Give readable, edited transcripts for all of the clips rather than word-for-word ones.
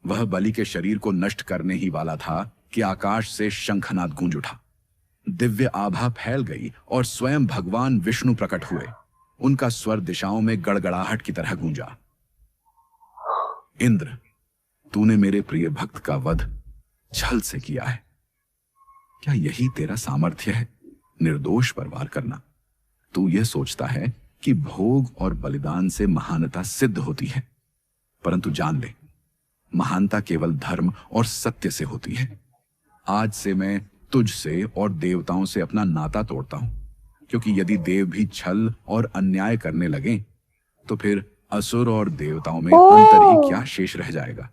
वह बलि के शरीर को नष्ट करने ही वाला था कि आकाश से शंखनाद गूंज उठा। दिव्य आभा फैल गई और स्वयं भगवान विष्णु प्रकट हुए। उनका स्वर दिशाओं में गड़गड़ाहट की तरह गूंजा। इंद्र, तूने मेरे प्रिय भक्त का वध छल से किया है। क्या यही तेरा सामर्थ्य है, निर्दोष पर वार करना? तू यह सोचता है कि भोग और बलिदान से महानता सिद्ध होती है, परंतु जान ले, महानता केवल धर्म और सत्य से होती है। आज से मैं तुझसे और देवताओं से अपना नाता तोड़ता हूं, क्योंकि यदि देव भी छल और अन्याय करने लगे तो फिर असुर और देवताओं में अंतर ही क्या शेष रह जाएगा।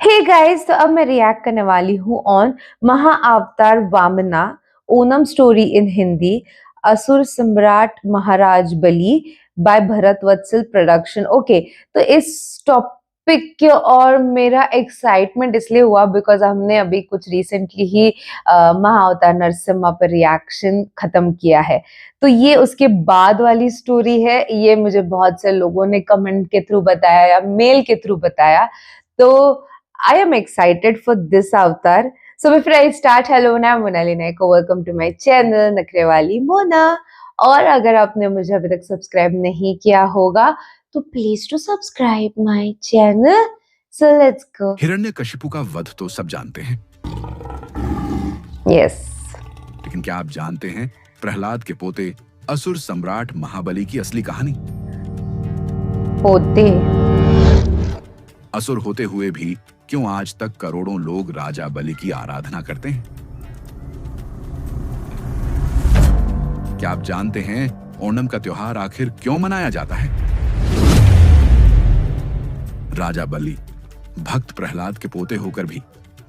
हे गाइस, तो अब मैं रिएक्ट करने वाली हूँ on Mahavatar Vamana Onam story in Hindi, Asur Samrat Maharaj Bali by Bharat Vatsal production. Okay, तो इस टॉपिक और मेरा एक्साइटमेंट इसलिए हुआ बिकॉज हमने अभी कुछ रिसेंटली ही महाअवतार नरसिम्हा पर रिएक्शन खत्म किया है, तो ये उसके बाद वाली स्टोरी है। ये मुझे बहुत से लोगों ने कमेंट के थ्रू बताया या मेल के थ्रू बताया, तो I am excited for this avatar. So before I start, hello, I'm Monali Naik. Welcome to my channel नखरे वाली मोना। और अगर आपने मुझे अभी तक सब्सक्राइब नहीं किया होगा तो please to subscribe my channel. So let's go. हिरण्यकशिपु का वध तो सब जानते हैं। Yes. लेकिन क्या आप जानते हैं प्रहलाद के पोते असुर सम्राट महाबली की असली कहानी? पोते असुर होते हुए भी क्यों आज तक करोड़ों लोग राजा बलि की आराधना करते हैं? क्या आप जानते हैं ओणम का त्योहार आखिर क्यों मनाया जाता है? राजा बलि भक्त प्रहलाद के पोते होकर भी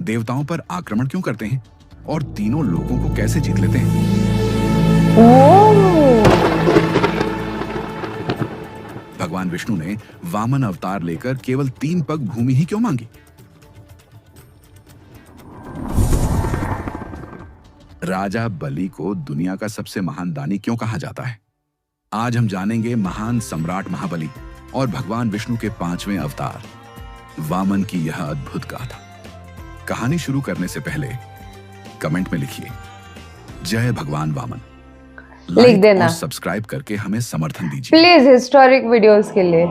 देवताओं पर आक्रमण क्यों करते हैं और तीनों लोगों को कैसे जीत लेते हैं? भगवान विष्णु ने वामन अवतार लेकर केवल 3 पग भूमि ही क्यों मांगी? राजा बलि को दुनिया का सबसे महान दानी क्यों कहा जाता है? आज हम जानेंगे महान सम्राट महाबली और भगवान विष्णु के 5वें अवतार वामन की यह अद्भुत गाथा। कहानी शुरू करने से पहले कमेंट में लिखिए जय भगवान वामन, लिख देना और सब्सक्राइब करके हमें समर्थन दीजिए प्लीज हिस्टोरिक वीडियोस के लिए।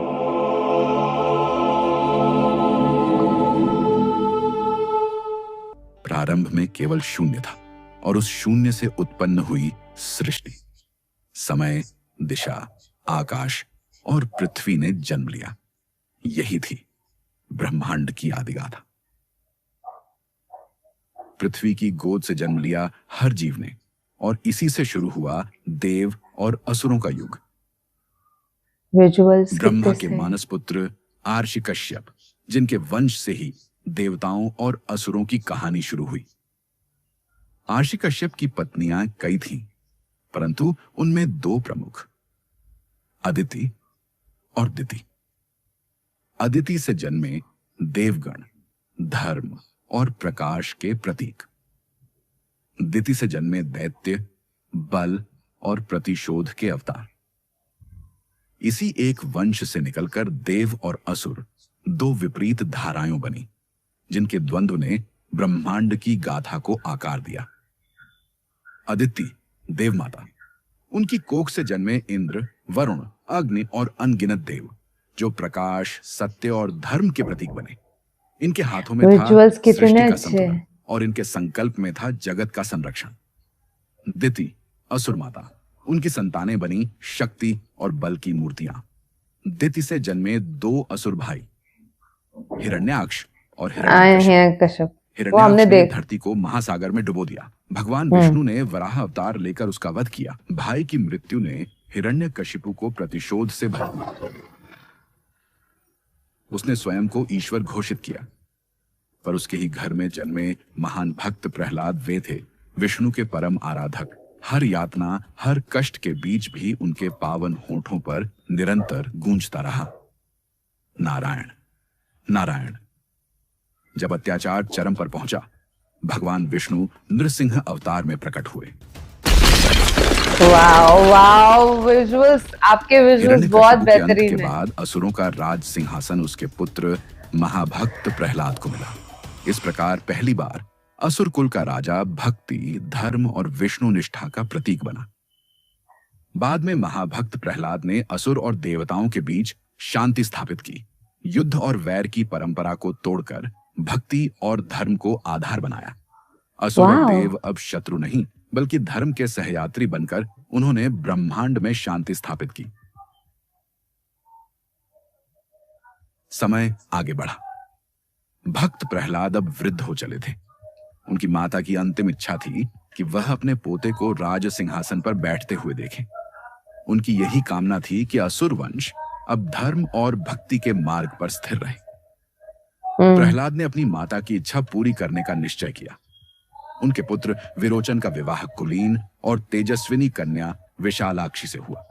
प्रारंभ में केवल शून्य था और उस शून्य से उत्पन्न हुई सृष्टि। समय, दिशा, आकाश और पृथ्वी ने जन्म लिया। यही थी ब्रह्मांड की आदिगाथा। पृथ्वी की गोद से जन्म लिया हर जीव ने, और इसी से शुरू हुआ देव और असुरों का युग। ब्रह्मा के मानस पुत्र आर्षि कश्यप, जिनके वंश से ही देवताओं और असुरों की कहानी शुरू हुई। आर्षि कश्यप की पत्नियां कई थीं, परंतु उनमें 2 प्रमुख, अदिति और दिति। अदिति से जन्मे देवगण, धर्म और प्रकाश के प्रतीक। दिति से जन्मे दैत्य, बल और प्रतिशोध के अवतार। इसी एक वंश से निकलकर देव और असुर 2 विपरीत धाराएं बनी, जिनके द्वंद्व ने ब्रह्मांड की गाथा को आकार दिया। अदिति देवमाता, उनकी कोख से जन्मे इंद्र, वरुण, अग्नि और अनगिनत देव, जो प्रकाश, सत्य और धर्म के प्रतीक बने। इनके हाथों में था सृष्टि का संतुलन और इनके संकल्प में था जगत का संरक्षण। दिति असुर माता, उनकी संतानें बनी शक्ति और बल की मूर्तियां। दिति से जन्मे 2 असुर भाई, हिरण्याक्ष और हिरण्यकश्यप। हिरण्याक्ष ने धरती को महासागर में डुबो दिया। भगवान विष्णु ने वराह अवतार लेकर उसका वध किया। भाई की मृत्यु ने हिरण्यकशिपु को प्रतिशोध से भर दिया। उसने स्वयं को ईश्वर घोषित किया, पर उसके ही घर में जन्मे महान भक्त प्रहलाद वे थे विष्णु के परम आराधक। हर यातना, हर कष्ट के बीच भी उनके पावन होठों पर निरंतर गूंजता रहा, नारायण नारायण। जब अत्याचार चरम पर पहुंचा, भगवान विष्णु नृसिंह अवतार में प्रकट हुए। वाओ, विजुअल्स, आपके विजुअल्स बहुत बेहतरीन हैं। के बाद असुरों का राज सिंहासन उसके पुत्र महाभक्त प्रहलाद को मिला। इस प्रकार पहली बार असुर कुल का राजा भक्ति, धर्म और विष्णु निष्ठा का प्रतीक बना। बाद में महाभक्त प्रहलाद ने असुर और देवताओं के बीच शांति स्थापित की, युद्ध और वैर की परंपरा को तोड़कर भक्ति और धर्म को आधार बनाया। असुर और देव अब शत्रु नहीं बल्कि धर्म के सहयात्री बनकर उन्होंने ब्रह्मांड में शांति स्थापित की। समय आगे बढ़ा। भक्त प्रहलाद अब वृद्ध हो चले थे। उनकी माता की अंतिम इच्छा थी कि वह अपने पोते को राज सिंहासन पर बैठते हुए देखें। उनकी यही कामना थी कि असुर वंश अब धर्म और भक्ति के मार्ग पर स्थिर रहे। प्रहलाद ने अपनी माता की इच्छा पूरी करने का निश्चय किया। उनके पुत्र विरोचन का विवाह कुलीन और तेजस्विनी कन्या विशालाक्षी से हुआ।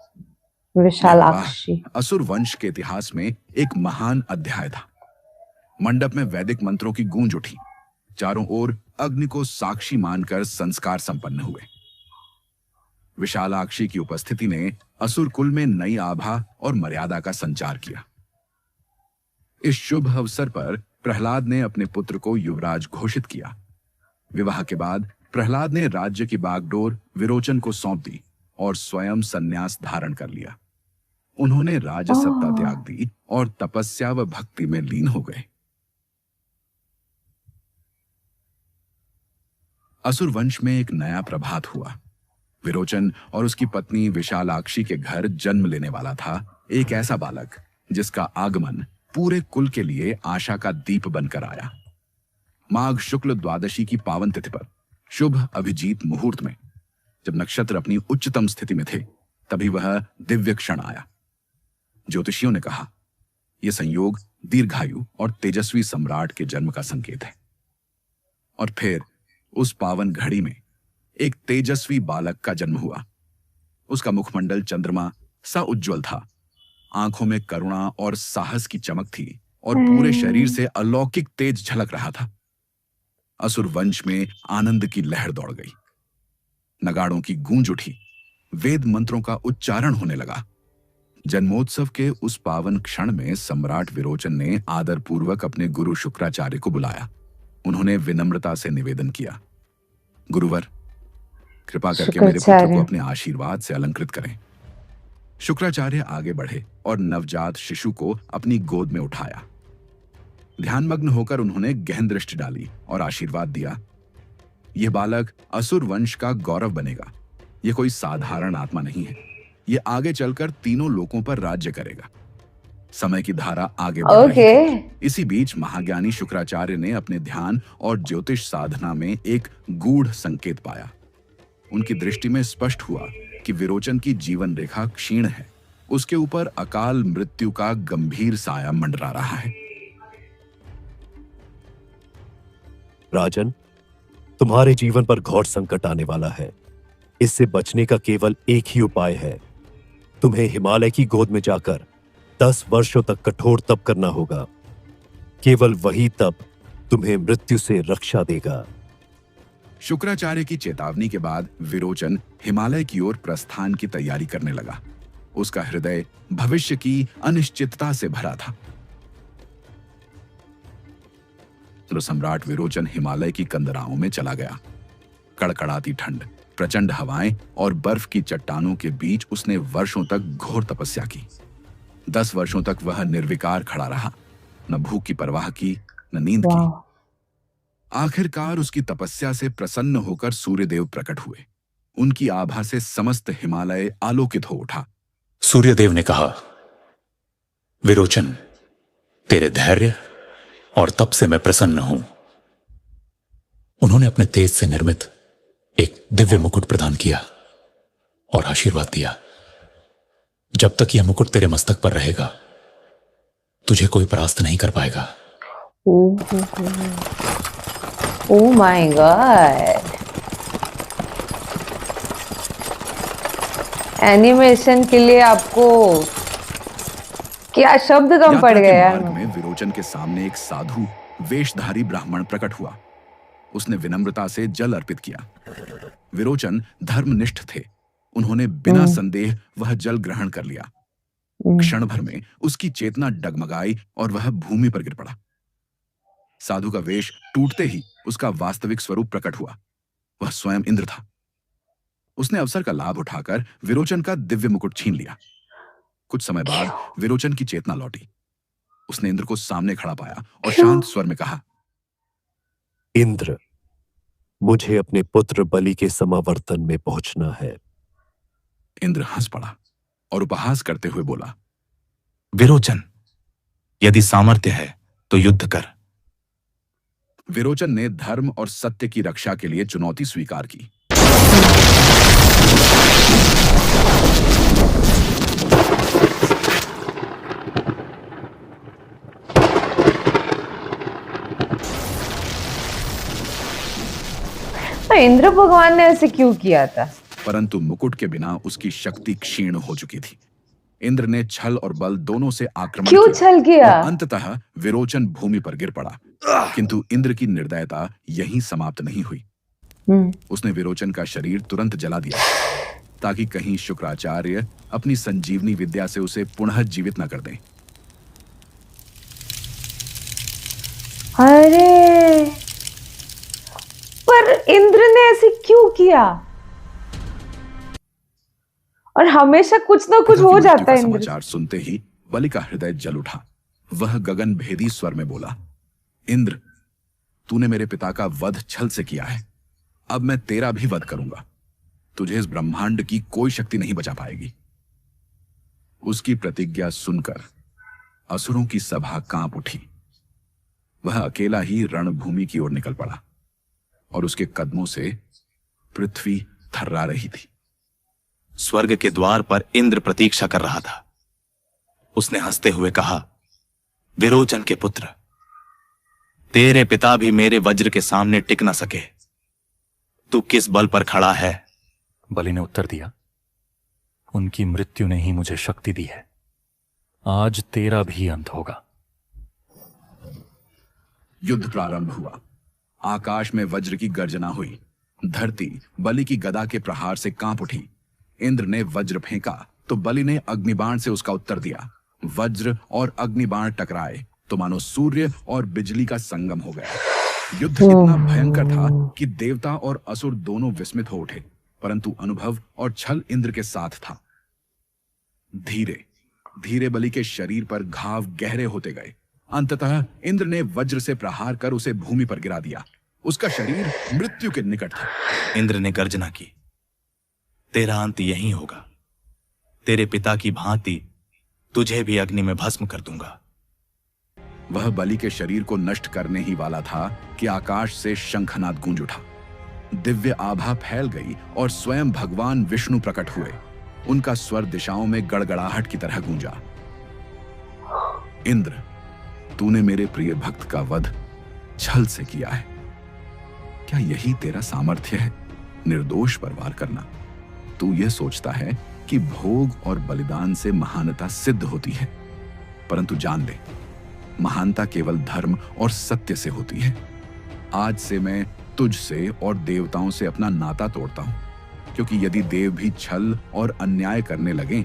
विशालाक्षी असुर वंश के इतिहास में एक महान अध्याय था। मंडप में वैदिक मंत्रों की गूंज उठी। चारों ओर अग्नि को साक्षी मानकर संस्कार संपन्न हुए। विशालाक्षी की उपस्थिति ने असुर कुल में नई आभा और मर्यादा का संचार किया। इस शुभ अवसर पर प्रहलाद ने अपने पुत्र को युवराज घोषित किया। विवाह के बाद प्रहलाद ने राज्य की बागडोर विरोचन को सौंप दी और स्वयं संन्यास धारण कर लिया। उन्होंने राजसत्ता त्याग दी और तपस्या व भक्ति में लीन हो गए। असुर वंश में एक नया प्रभात हुआ। विरोचन और उसकी पत्नी विशालाक्षी के घर जन्म लेने वाला था एक ऐसा बालक जिसका आगमन पूरे कुल के लिए आशा का दीप बनकर आया। माघ शुक्ल द्वादशी की पावन तिथि पर शुभ अभिजीत मुहूर्त में जब नक्षत्र अपनी उच्चतम स्थिति में थे, तभी वह दिव्य क्षण आया। ज्योतिषियों ने कहा, यह संयोग दीर्घायु और तेजस्वी सम्राट के जन्म का संकेत है। और फिर उस पावन घड़ी में एक तेजस्वी बालक का जन्म हुआ। उसका मुखमंडल चंद्रमा सा उज्जवल था। आंखों में करुणा और साहस की चमक थी और पूरे शरीर से अलौकिक तेज झलक रहा था। असुर वंश में आनंद की लहर दौड़ गई। नगाड़ों की गूंज उठी। वेद मंत्रों का उच्चारण होने लगा। जन्मोत्सव के उस पावन क्षण में सम्राट विरोचन ने आदर पूर्वक अपने गुरु शुक्राचार्य को बुलाया। उन्होंने विनम्रता से निवेदन किया, गुरुवर, कृपा करके मेरे पुत्र को अपने आशीर्वाद से अलंकृत करें। शुक्राचार्य आगे बढ़े और नवजात शिशु को अपनी गोद में उठाया। ध्यानमग्न होकर उन्होंने गहन दृष्टि डाली और आशीर्वाद दिया, यह बालक असुर वंश का गौरव बनेगा। यह कोई साधारण आत्मा नहीं है। यह आगे चलकर तीनों लोकों पर राज्य करेगा। समय की धारा आगे बढ़ रही थी। इसी बीच महाज्ञानी शुक्राचार्य ने अपने ध्यान और ज्योतिष साधना में एक गूढ़ संकेत पाया। उनकी दृष्टि में स्पष्ट हुआ कि विरोचन की जीवन रेखा क्षीण है। उसके ऊपर अकाल मृत्यु का गंभीर साया मंडरा रहा है। राजन, तुम्हारे जीवन पर घोर संकट आने वाला है। इससे बचने का केवल एक ही उपाय है। तुम्हें हिमालय की गोद में जाकर 10 वर्षों तक कठोर तप करना होगा। केवल वही तप तुम्हें मृत्यु से रक्षा देगा। शुक्राचार्य की चेतावनी के बाद विरोचन हिमालय की ओर प्रस्थान की तैयारी करने लगा। उसका हृदय भविष्य की अनिश्चितता से भरा था। तो सम्राट विरोचन हिमालय की कंदराओं में चला गया। कड़कड़ाती ठंड, प्रचंड हवाएं और बर्फ की चट्टानों के बीच उसने वर्षों तक घोर तपस्या की। 10 वर्षों तक वह निर्विकार खड़ा रहा, न भूख की परवाह की, न नींद की। आखिरकार उसकी तपस्या से प्रसन्न होकर सूर्यदेव प्रकट हुए। उनकी आभा से समस्त हिमालय आलोकित हो उठा। सूर्यदेव ने कहा, विरोचन, तेरे धैर्य और तप से मैं प्रसन्न हूं। उन्होंने अपने तेज से निर्मित एक दिव्य मुकुट प्रदान किया और आशीर्वाद दिया, जब तक यह मुकुट तेरे मस्तक पर रहेगा तुझे कोई परास्त नहीं कर पाएगा। ओह माय गॉड, एनिमेशन के लिए आपको क्या शब्द कम पड़ गए यार। मार्ग में विरोचन के सामने एक साधु वेशधारी ब्राह्मण प्रकट हुआ। उसने विनम्रता से जल अर्पित किया। विरोचन धर्मनिष्ठ थे। उन्होंने बिना संदेह वह जल ग्रहण कर लिया। क्षण भर में उसकी चेतना डगमगाई और वह भूमि पर गिर पड़ा। साधु का वेश टूटते ही उसका वास्तविक स्वरूप प्रकट हुआ। वह स्वयं इंद्र था। उसने अवसर का लाभ उठाकर विरोचन का दिव्य मुकुट छीन लिया। कुछ समय बाद विरोचन की चेतना लौटी। उसने इंद्र को सामने खड़ा पाया और शांत स्वर में कहा, इंद्र, मुझे अपने पुत्र बलि के समावर्तन में पहुंचना है। इंद्र हंस पड़ा और उपहास करते हुए बोला, विरोचन, यदि सामर्थ्य है तो युद्ध कर। विरोचन ने धर्म और सत्य की रक्षा के लिए चुनौती स्वीकार की। तो इंद्र भगवान ने ऐसे क्यों किया था? परंतु मुकुट के बिना उसकी शक्ति क्षीण हो चुकी थी। इंद्र ने छल और बल दोनों से आक्रमण क्यों छल किया? और अंततः विरोचन भूमि पर गिर पड़ा। किंतु इंद्र की निर्दयता यहीं समाप्त नहीं हुई। उसने विरोचन का शरीर तुरंत जला दिया ताकि कहीं शुक्राचार्य अपनी संजीवनी विद्या से उसे पुनः जीवित न कर दें। अरे, पर इंद्र ने ऐसे क्यों किया? और हमेशा कुछ ना कुछ हो जाता है। इंद्र समाचार सुनते ही बलि का हृदय जल उठा। वह गगन भेदी स्वर में बोला, इंद्र, तूने मेरे पिता का वध छल से किया है। अब मैं तेरा भी वध करूंगा। तुझे इस ब्रह्मांड की कोई शक्ति नहीं बचा पाएगी। उसकी प्रतिज्ञा सुनकर असुरों की सभा कांप उठी। वह अकेला ही रणभूमि की ओर निकल पड़ा और उसके कदमों से पृथ्वी थर्रा रही थी। स्वर्ग के द्वार पर इंद्र प्रतीक्षा कर रहा था। उसने हंसते हुए कहा, विरोचन के पुत्र, तेरे पिता भी मेरे वज्र के सामने टिक न सके। तू किस बल पर खड़ा है? बलि ने उत्तर दिया, उनकी मृत्यु ने ही मुझे शक्ति दी है। आज तेरा भी अंत होगा। युद्ध प्रारंभ हुआ। आकाश में वज्र की गर्जना हुई। धरती बलि की गदा के प्रहार से कांप उठी। इंद्र ने वज्र फेंका तो बलि ने अग्निबाण से उसका उत्तर दिया। वज्र और अग्निबाण टकराए तो मानो सूर्य और बिजली का संगम हो गया। युद्ध इतना भयंकर था कि देवता और असुर दोनों विस्मित हो उठे, परंतु अनुभव और छल इंद्र के साथ था। धीरे धीरे बलि के शरीर पर घाव गहरे होते गए। अंततः इंद्र ने वज्र से प्रहार कर उसे भूमि पर गिरा दिया। उसका शरीर मृत्यु के निकट था। इंद्र ने गर्जना की, तेरा अंत यहीं होगा। तेरे पिता की भांति तुझे भी अग्नि में भस्म कर दूंगा। वह बलि के शरीर को नष्ट करने ही वाला था कि आकाश से शंखनाद गूंज उठा। दिव्य आभा फैल गई और स्वयं भगवान विष्णु प्रकट हुए। उनका स्वर दिशाओं में गड़गड़ाहट की तरह गूंजा। इंद्र, तूने मेरे प्रिय भक्त का वध छल से किया है। क्या यही तेरा सामर्थ्य है, निर्दोष पर वार करना? तू यह सोचता है कि भोग और बलिदान से महानता सिद्ध होती है, परंतु जान ले, महानता केवल धर्म और सत्य से होती है। आज से मैं तुझसे और देवताओं से अपना नाता तोड़ता हूं, क्योंकि यदि देव भी छल और अन्याय करने लगे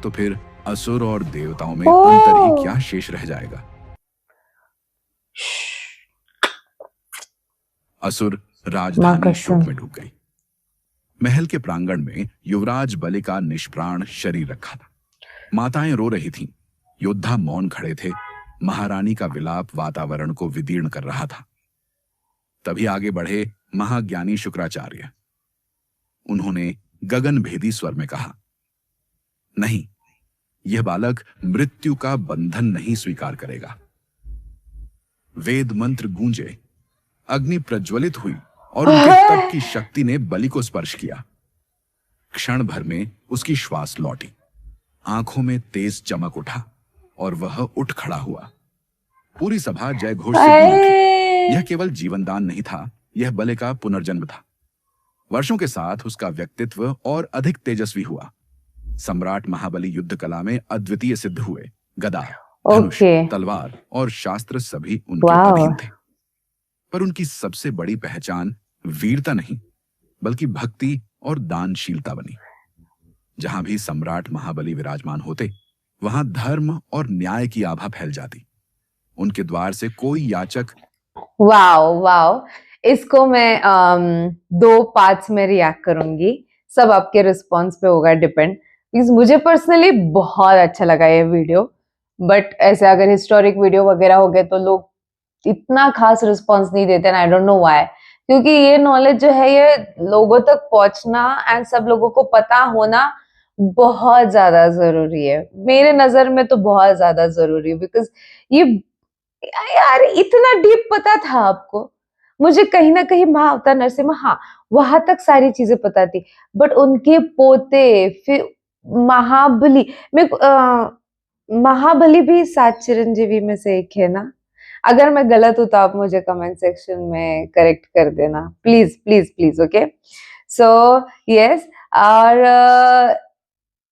तो फिर असुर और देवताओं में अंतर ही क्या शेष रह जाएगा। असुर राजधानी शोक में डूब गई। महल के प्रांगण में युवराज बलि का निष्प्राण शरीर रखा था। माताएं रो रही थीं, योद्धा मौन खड़े थे। महारानी का विलाप वातावरण को विदीर्ण कर रहा था। तभी आगे बढ़े महाज्ञानी शुक्राचार्य। उन्होंने गगन भेदी स्वर में कहा, नहीं, यह बालक मृत्यु का बंधन नहीं स्वीकार करेगा। वेद मंत्र गूंजे, अग्नि प्रज्वलित हुई और उनके तप की शक्ति ने बलि को स्पर्श किया। क्षण भर में उसकी श्वास लौटी, आंखों में तेज चमक उठा और वह उठ खड़ा हुआ। पूरी सभा जय घोष से गूंज उठी। यह केवल जीवनदान नहीं था, यह बलि का पुनर्जन्म था। वर्षों के साथ उसका व्यक्तित्व और अधिक तेजस्वी हुआ। सम्राट महाबली युद्ध कला में अद्वितीय सिद्ध हुए। गदा, धनुष, तलवार और शास्त्र सभी उनके अधीन थे। पर उनकी सबसे बड़ी पहचान वीरता नहीं, बल्कि भक्ति और दानशीलता बनी। जहां भी सम्राट महाबली विराजमान होते, वहां धर्म और न्याय की आभा फैल जाती। उनके द्वार से कोई याचक वाओ वाओ, इसको मैं दो पार्ट्स में रिएक्ट करूंगी, सब आपके रिस्पॉन्स पे होगा डिपेंड, प्लीज। मुझे पर्सनली बहुत अच्छा लगा ये वीडियो, बट ऐसे अगर हिस्टोरिक वीडियो वगैरह हो गए तो लोग इतना खास रिस्पॉन्स नहीं देते, आई डोंट नो व्हाई, क्योंकि ये नॉलेज जो है ये लोगों तक पहुंचना एंड सब लोगों को पता होना बहुत ज्यादा जरूरी है, मेरे नजर में तो बहुत ज्यादा जरूरी है, बिकॉज ये यार इतना डीप पता था आपको। मुझे कहीं ना कहीं महाअवतार नरसिम्हा, हाँ, वहां तक सारी चीजें पता थी, बट उनके पोते फिर महाबली में, महाबली भी 7 चिरंजीवी में से एक है ना? अगर मैं गलत हूं तो आप मुझे कमेंट सेक्शन में करेक्ट कर देना, please please please. Okay, so yes, और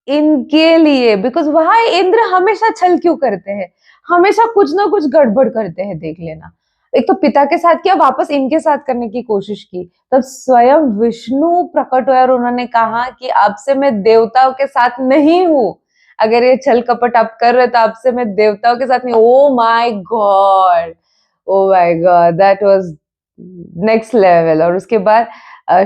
इनके लिए, बिकॉज वहां इंद्र हमेशा छल क्यों करते हैं, हमेशा कुछ ना कुछ गड़बड़ करते हैं, देख लेना। एक तो पिता के साथ किया, वापस इनके साथ करने की कोशिश की, तब स्वयं विष्णु प्रकट हुए और उन्होंने कहा कि अब से मैं देवताओं के साथ नहीं हूं, अगर ये छल कपट आप कर रहे तो अब से मैं देवताओं के साथ नहीं। Oh my God, oh my God, that was next level. और उसके बाद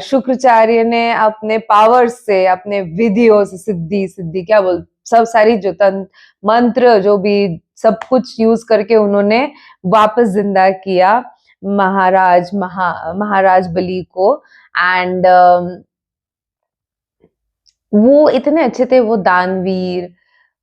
शुक्राचार्य ने अपने पावर्स से, अपने विधियों से, सिद्धि सिद्धि क्या बोल, सब सारी जो मंत्र जो भी सब कुछ यूज करके उन्होंने वापस जिंदा किया महाराज बलि को। एंड वो इतने अच्छे थे, वो दानवीर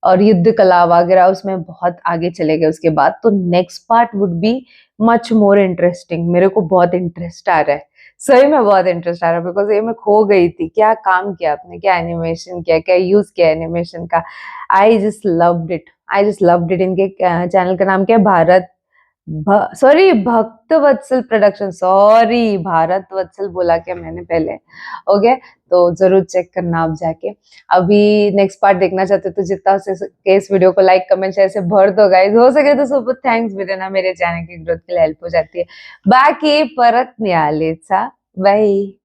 और युद्ध कला वगैरह उसमें बहुत आगे चले गए उसके बाद। तो next part would be much more interesting. मेरे को बहुत इंटरेस्ट आ रहा है, सही में बहुत इंटरेस्ट आ रहा है, बिकॉज ये मैं खो गई थी, क्या काम किया आपने, क्या एनिमेशन किया, क्या यूज किया एनिमेशन का। I just loved it, I just loved it. इनके चैनल का नाम क्या है, सॉरी भक्त वत्सल प्रोडक्शन, सॉरी भारत वत्सल बोला क्या मैंने पहले। ओके, तो जरूर चेक करना आप जाके। अभी नेक्स्ट पार्ट देखना चाहते हो तो जितना हो सके इस वीडियो को लाइक कमेंट शेयर से भर दो गाइस, हो सके तो सुपर थैंक्स भी देना, मेरे चैनल की ग्रोथ के लिए हेल्प हो जाती है। बाकी परत मिळालीचा, बाय।